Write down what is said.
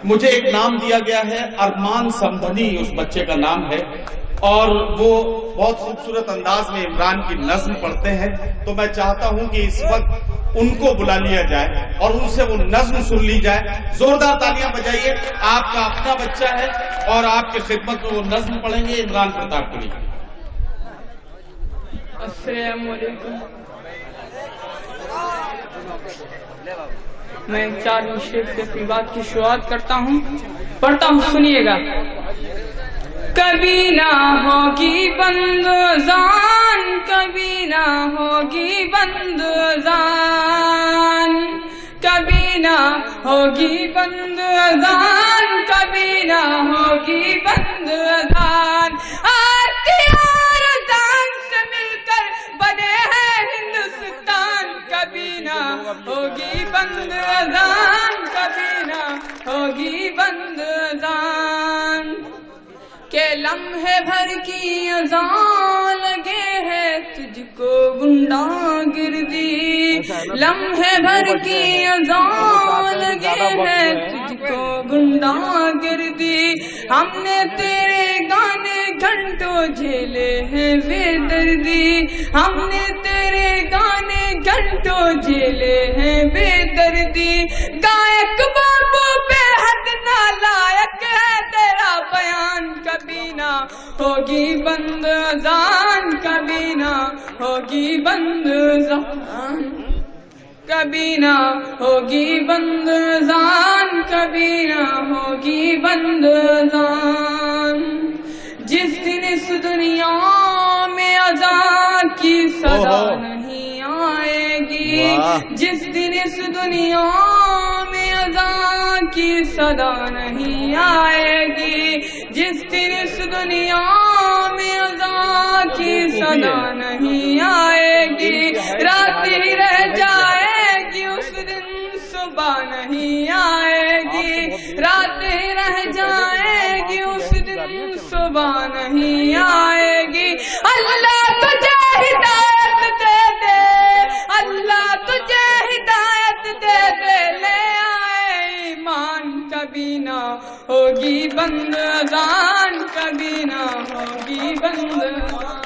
مجھے ایک نام دیا گیا ہے، ارمان سمدھنی اس بچے کا نام ہے، اور وہ بہت خوبصورت انداز میں عمران کی نظم پڑھتے ہیں، تو میں چاہتا ہوں کہ اس وقت ان کو بلا لیا جائے اور ان سے وہ نظم سن لی جائے۔ زوردار تالیاں بجائیے، آپ کا اپنا بچہ ہے اور آپ کی خدمت میں وہ نظم پڑھیں گے عمران پرتاپ پوری۔ السلام علیکم۔ میں 4 شیخ کے فیبات کی شروعات کرتا ہوں، پڑھتا ہوں، سنیے گا۔ کبھی نہ ہوگی بند زان، کبھی نہ ہوگی بند زان، کبھی نہ ہوگی بند زان، کبھی نہ ہوگی بند زان، آرتیار زان سے مل کر بنے ہیں ہندوستان، کبھی نہ ہوگی بند زان، کبھی نہ ہوگی بند زان، کہ لمحے بھر کی اذان لگے ہے تجھ کو گنڈا گردی، لمحے بھر کی اذان لگے ہے تجھ کو گنڈا گردی، ہم نے تیرے گانے گھنٹوں جھیلے ہیں بے دردی، ہم نے تیرے گانے گھنٹوں جھیلے ہیں بے دردی، گائک بابو بے حد نالائق ہے تیرا بیان، کبھی نہ ہوگی بند زان، کبھی نہ ہوگی بند زان، کبھی نہ ہوگی بند زان، کبھی نہ ہوگی بند زان، جس دن اس دنیا میں اذان کی صدا نہیں آئے گی، جس دن اس دنیا میں اذان کی صدا نہیں آئے گی، جس دن اس دنیا میں اذان کی صدا نہیں آئے گی، رات ہی رہ جائے گی اس دن صبح نہیں آئے گی، رات ہی رہ جائے گی اس دن صبح نہیں آئے گی، اللہ تجھے ہدایت دے دے، اللہ تجھے ہدایت دے دے، لے آئے ایمان، کبھی نہ ہوگی بند زان، کبھی نہ ہوگی بند زان۔